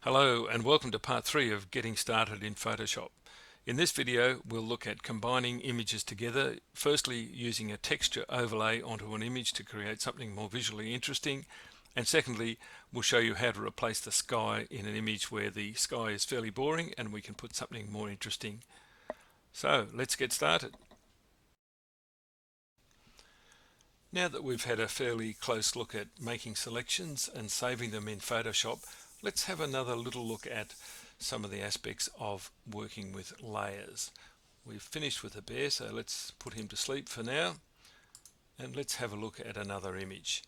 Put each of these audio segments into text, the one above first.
Hello and welcome to part 3 of Getting Started in Photoshop. In this video we'll look at combining images together, firstly using a texture overlay onto an image to create something more visually interesting, and secondly we'll show you how to replace the sky in an image where the sky is fairly boring and we can put something more interesting. So let's get started. Now that we've had a fairly close look at making selections and saving them in Photoshop, let's have another little look at some of the aspects of working with layers. We've finished with the bear, so let's put him to sleep for now, and let's have a look at another image.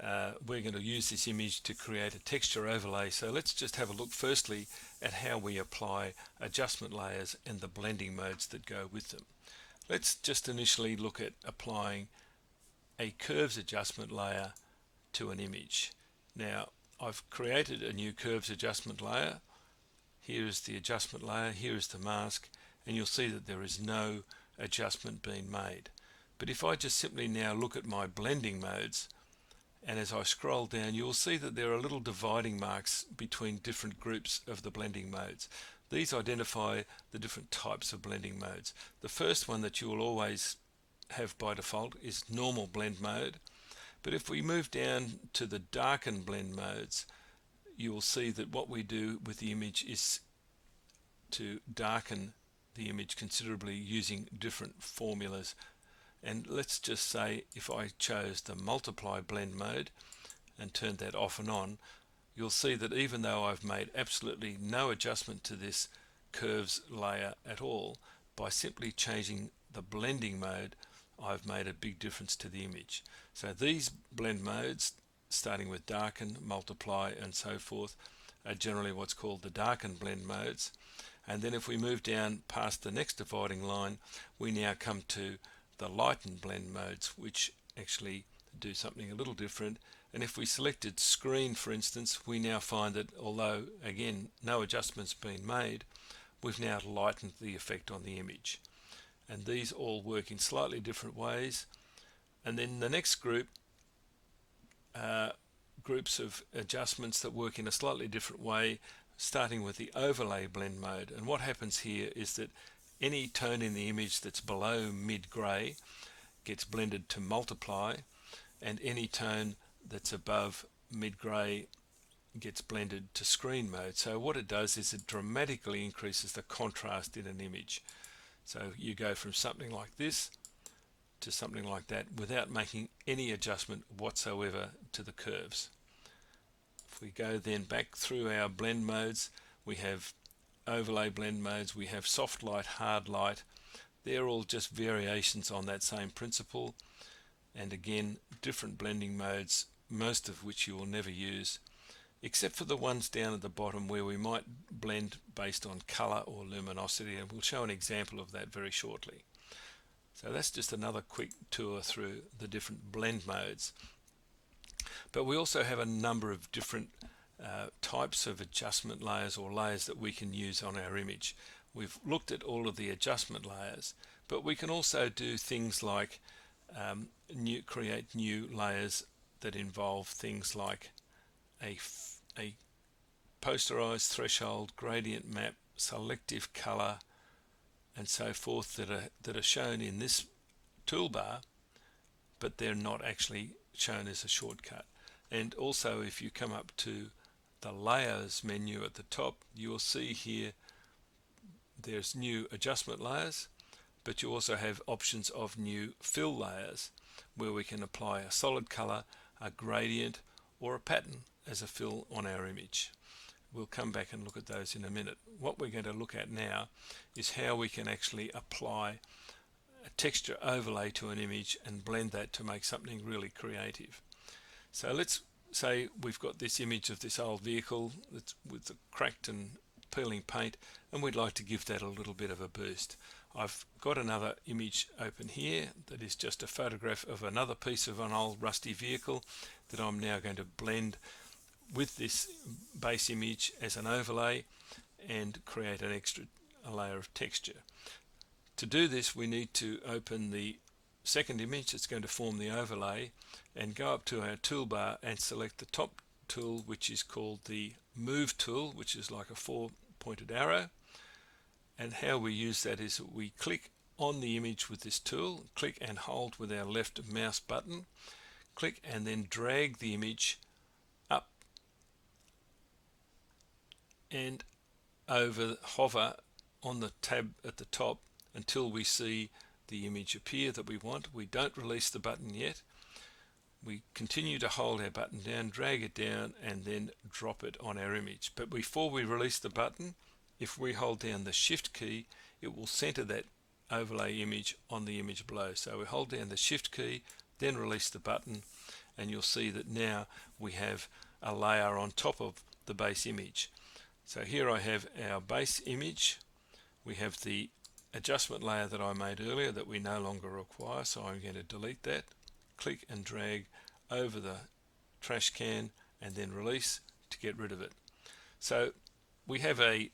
We're going to use this image to create a texture overlay, so let's just have a look firstly at how we apply adjustment layers and the blending modes that go with them. Let's just initially look at applying a curves adjustment layer to an image. Now I've created a new curves adjustment layer. Here is the adjustment layer, here is the mask, and you'll see that there is no adjustment being made. But if I just simply now look at my blending modes, and as I scroll down you'll see that there are little dividing marks between different groups of the blending modes. These identify the different types of blending modes. The first one that you will always have by default is normal blend mode, but if we move down to the darken blend modes, you will see that what we do with the image is to darken the image considerably using different formulas. And let's just say if I chose the multiply blend mode and turned that off and on, you'll see that even though I've made absolutely no adjustment to this curves layer at all, by simply changing the blending mode I've made a big difference to the image. So these blend modes, starting with darken, multiply and so forth, are generally what's called the darken blend modes. And then if we move down past the next dividing line, we now come to the lighten blend modes, which actually do something a little different. And if we selected screen, for instance, we now find that although again no adjustments been made, we've now lightened the effect on the image. And these all work in slightly different ways. And then the next group, groups of adjustments that work in a slightly different way, starting with the overlay blend mode. And what happens here is that any tone in the image that's below mid-gray gets blended to multiply, and any tone that's above mid-gray gets blended to screen mode. So what it does is it dramatically increases the contrast in an image. So you go from something like this to something like that without making any adjustment whatsoever to the curves. If we go then back through our blend modes, we have overlay blend modes, we have soft light, hard light. They're all just variations on that same principle, and again different blending modes, most of which you will never use, except for the ones down at the bottom where we might blend based on color or luminosity, and we'll show an example of that very shortly. So that's just another quick tour through the different blend modes. But we also have a number of different types of adjustment layers or layers that we can use on our image. We've looked at all of the adjustment layers, but we can also do things like create new layers that involve things like a posterized threshold, gradient map, selective color, and so forth that are shown in this toolbar, but they're not actually shown as a shortcut. And also if you come up to the layers menu at the top, you will see here there's new adjustment layers, but you also have options of new fill layers where we can apply a solid color, a gradient, or a pattern as a fill on our image. We'll come back and look at those in a minute. What we're going to look at now is how we can actually apply a texture overlay to an image and blend that to make something really creative. So let's say we've got this image of this old vehicle that's with the cracked and peeling paint, and we'd like to give that a little bit of a boost. I've got another image open here that is just a photograph of another piece of an old rusty vehicle that I'm now going to blend with this base image as an overlay and create an extra layer of texture. To do this, we need to open the second image that's going to form the overlay and go up to our toolbar and select the top tool, which is called the move tool, which is like a 4-pointed arrow. And how we use that is we click on the image with this tool, click and hold with our left mouse button, click and then drag the image up and over, hover on the tab at the top until we see the image appear that we want. We don't release the button yet. We continue to hold our button down, drag it down, and then drop it on our image. But before we release the button, if we hold down the Shift key, it will center that overlay image on the image below. So we hold down the Shift key, then release the button, and you'll see that now we have a layer on top of the base image. So here I have our base image. We have the adjustment layer that I made earlier that we no longer require, so I'm going to delete that. Click and drag over the trash can and then release to get rid of it. So we have a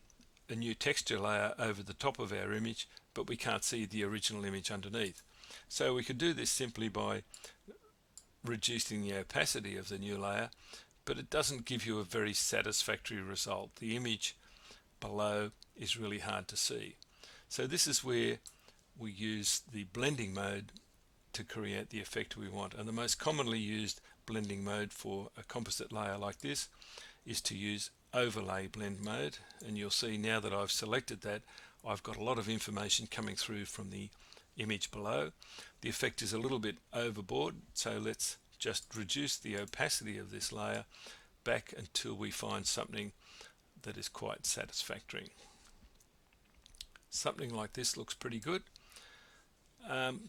new texture layer over the top of our image, but we can't see the original image underneath. So we could do this simply by reducing the opacity of the new layer, but it doesn't give you a very satisfactory result. The image below is really hard to see. So this is where we use the blending mode to create the effect we want. And the most commonly used blending mode for a composite layer like this is to use overlay blend mode. And you'll see now that I've selected that, I've got a lot of information coming through from the image below. The effect is a little bit overboard, so let's just reduce the opacity of this layer back until we find something that is quite satisfactory. Something like this looks pretty good.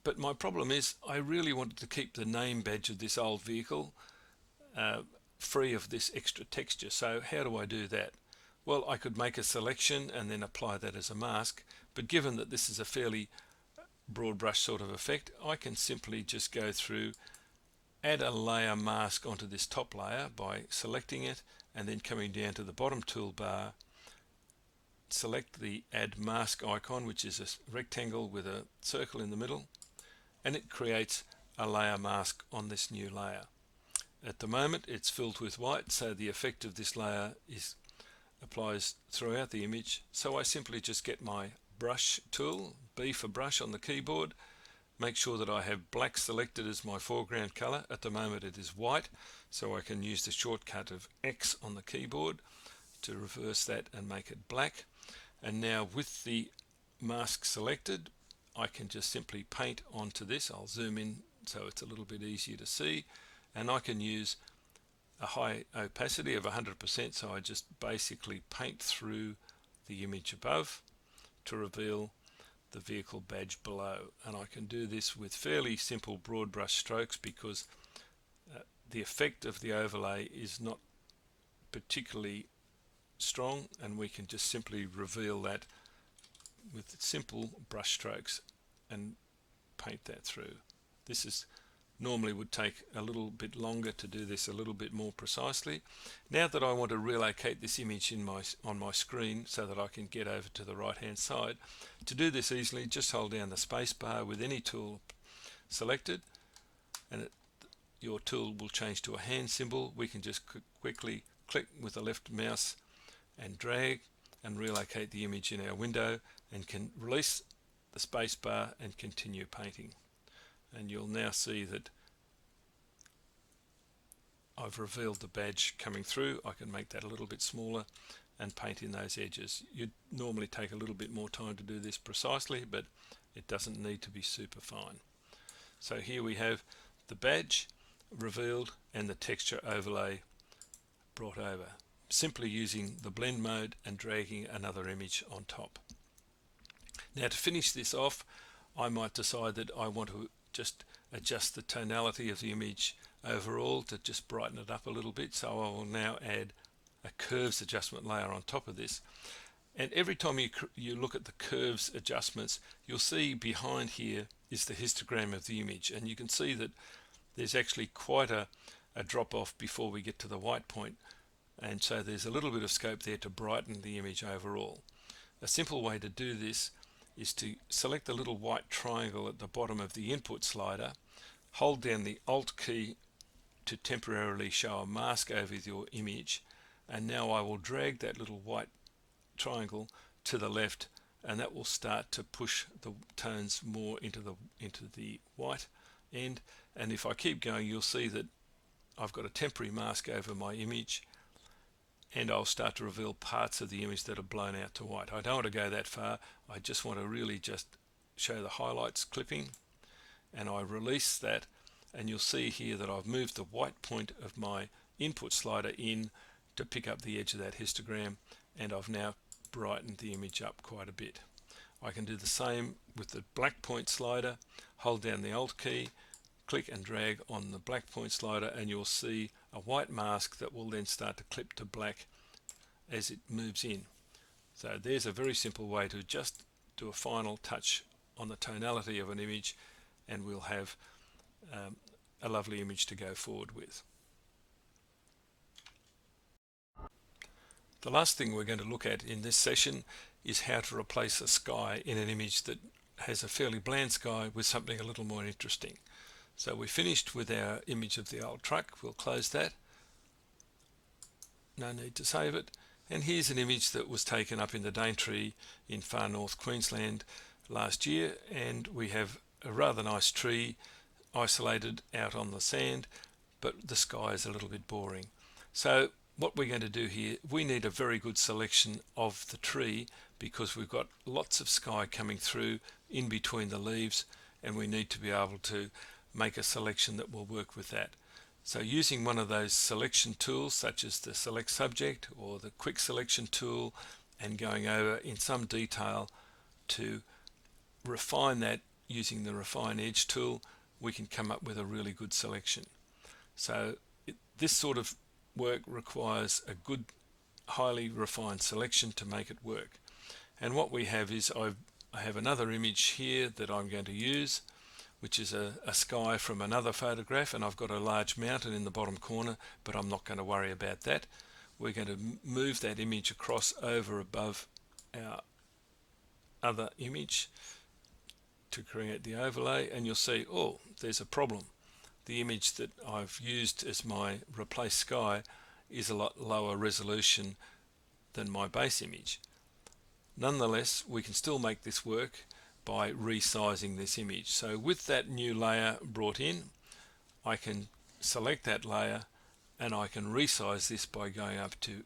But my problem is I really wanted to keep the name badge of this old vehicle free of this extra texture. So how do I do that? Well, I could make a selection and then apply that as a mask, but given that this is a fairly broad brush sort of effect, I can simply just go through, add a layer mask onto this top layer by selecting it and then coming down to the bottom toolbar, select the add mask icon, which is a rectangle with a circle in the middle, and it creates a layer mask on this new layer. At the moment it's filled with white, so the effect of this layer applies throughout the image. So I simply just get my brush tool, B for brush on the keyboard, make sure that I have black selected as my foreground color. At the moment it is white, so I can use the shortcut of X on the keyboard to reverse that and make it black. And now with the mask selected, I can just simply paint onto this. I'll zoom in so it's a little bit easier to see, and I can use a high opacity of 100%, so I just basically paint through the image above to reveal the vehicle badge below. And I can do this with fairly simple broad brush strokes because the effect of the overlay is not particularly strong, and we can just simply reveal that with simple brush strokes and paint that through. This is normally would take a little bit longer to do this a little bit more precisely. Now that I want to relocate this image on my screen so that I can get over to the right hand side, to do this easily, just hold down the space bar with any tool selected, and your tool will change to a hand symbol. We can just quickly click with the left mouse and drag and relocate the image in our window, and can release the space bar and continue painting. And you'll now see that I've revealed the badge coming through. I can make that a little bit smaller and paint in those edges. You'd normally take a little bit more time to do this precisely, but it doesn't need to be super fine. So here we have the badge revealed and the texture overlay brought over, simply using the blend mode and dragging another image on top. Now to finish this off, I might decide that I want to just adjust the tonality of the image overall to just brighten it up a little bit. So I will now add a curves adjustment layer on top of this. And every time you look at the curves adjustments, you'll see behind here is the histogram of the image, and you can see that there's actually quite a drop off before we get to the white point, and so there's a little bit of scope there to brighten the image overall. A simple way to do this is to select the little white triangle at the bottom of the input slider, hold down the Alt key to temporarily show a mask over your image, and now I will drag that little white triangle to the left, and that will start to push the tones more into the white end. And if I keep going, you'll see that I've got a temporary mask over my image, and I'll start to reveal parts of the image that are blown out to white. I don't want to go that far. I just want to really just show the highlights clipping, and I release that, and you'll see here that I've moved the white point of my input slider in to pick up the edge of that histogram, and I've now brightened the image up quite a bit. I can do the same with the black point slider. Hold down the Alt key, click and drag on the black point slider, and you'll see a white mask that will then start to clip to black as it moves in. So there's a very simple way to just do a final touch on the tonality of an image, and we'll have a lovely image to go forward with. The last thing we're going to look at in this session is how to replace a sky in an image that has a fairly bland sky with something a little more interesting. So we finished with our image of the old truck. We'll close that. No need to save it. And here's an image that was taken up in the Daintree in far north Queensland last year, and we have a rather nice tree isolated out on the sand, but the sky is a little bit boring. So what we're going to do here, we need a very good selection of the tree because we've got lots of sky coming through in between the leaves, and we need to be able to make a selection that will work with that. So using one of those selection tools such as the select subject or the quick selection tool, and going over in some detail to refine that using the refine edge tool, we can come up with a really good selection. So this sort of work requires a good highly refined selection to make it work. And what we have is I have another image here that I'm going to use, which is a sky from another photograph, and I've got a large mountain in the bottom corner, but I'm not going to worry about that. We're going to move that image across over above our other image to create the overlay, and you'll see, oh, there's a problem. The image that I've used as my replace sky is a lot lower resolution than my base image. Nonetheless, we can still make this work by resizing this image. So with that new layer brought in, I can select that layer and I can resize this by going up to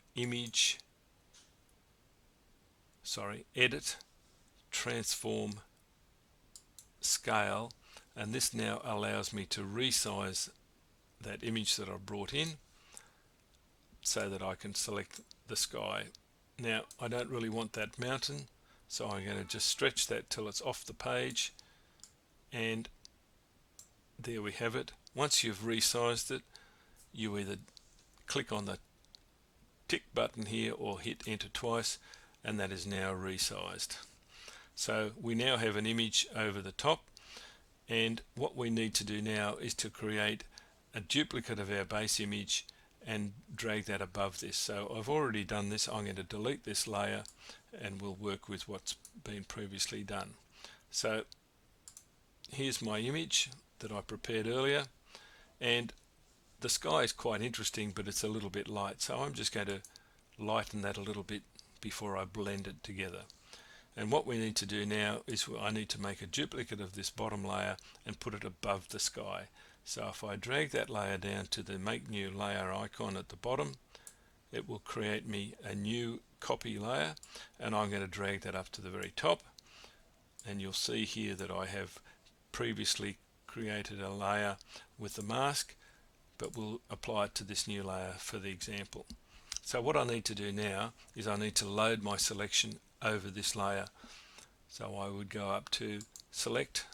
Edit, Transform, Scale, and this now allows me to resize that image that I've brought in so that I can select the sky. Now I don't really want that mountain, so I'm going to just stretch that till it's off the page, and there we have it. Once you've resized it, you either click on the tick button here or hit enter twice, and that is now resized. So we now have an image over the top, and what we need to do now is to create a duplicate of our base image and drag that above this. So I've already done this. I'm going to delete this layer and we'll work with what's been previously done. So here's my image that I prepared earlier, and the sky is quite interesting, but it's a little bit light, so I'm just going to lighten that a little bit before I blend it together. And what we need to do now is I need to make a duplicate of this bottom layer and put it above the sky. So if I drag that layer down to the make new layer icon at the bottom, it will create me a new copy layer, and I'm going to drag that up to the very top, and you'll see here that I have previously created a layer with the mask, but we'll apply it to this new layer for the example. So what I need to do now is I need to load my selection over this layer. So I would go up to Select,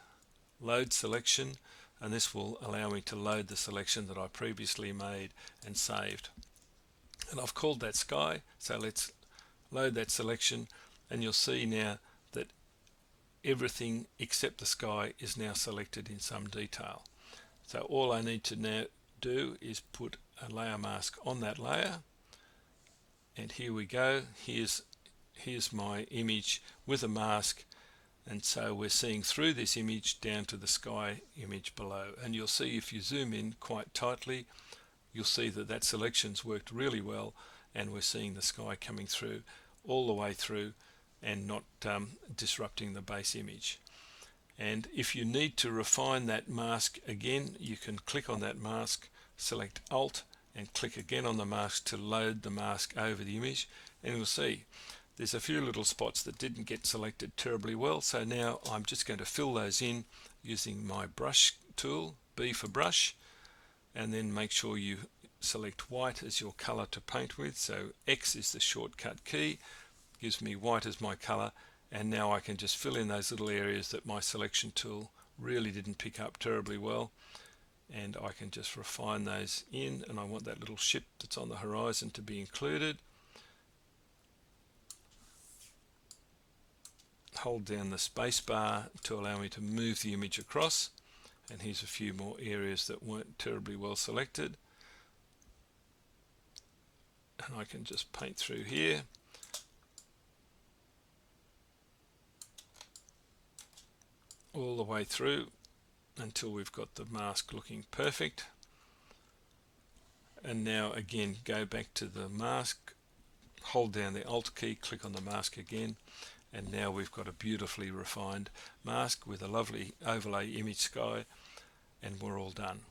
Load Selection, and this will allow me to load the selection that I previously made and saved. And I've called that Sky, so let's load that selection, and you'll see now that everything except the sky is now selected in some detail. So all I need to now do is put a layer mask on that layer, and here we go. Here's my image with a mask, And so we're seeing through this image down to the sky image below. And you'll see if you zoom in quite tightly, you'll see that that selection's worked really well, and we're seeing the sky coming through all the way through and not disrupting the base image. And if you need to refine that mask again, you can click on that mask, select Alt and click again on the mask to load the mask over the image, and you'll see there's a few little spots that didn't get selected terribly well. So now I'm just going to fill those in using my brush tool, B for brush, and then make sure you select white as your color to paint with. So X is the shortcut key, gives me white as my color, and now I can just fill in those little areas that my selection tool really didn't pick up terribly well, and I can just refine those in. And I want that little ship that's on the horizon to be included. Hold down the space bar to allow me to move the image across, and here's a few more areas that weren't terribly well selected, and I can just paint through here. All the way through until we've got the mask looking perfect. And now again, go back to the mask, hold down the Alt key, click on the mask again, and now we've got a beautifully refined mask with a lovely overlay image sky, and we're all done.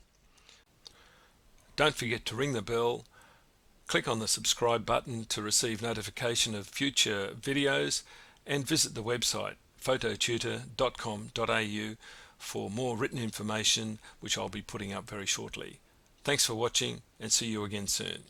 Don't forget to ring the bell, click on the subscribe button to receive notification of future videos, and visit the website phototutor.com.au for more written information, which I'll be putting up very shortly. Thanks for watching, and see you again soon.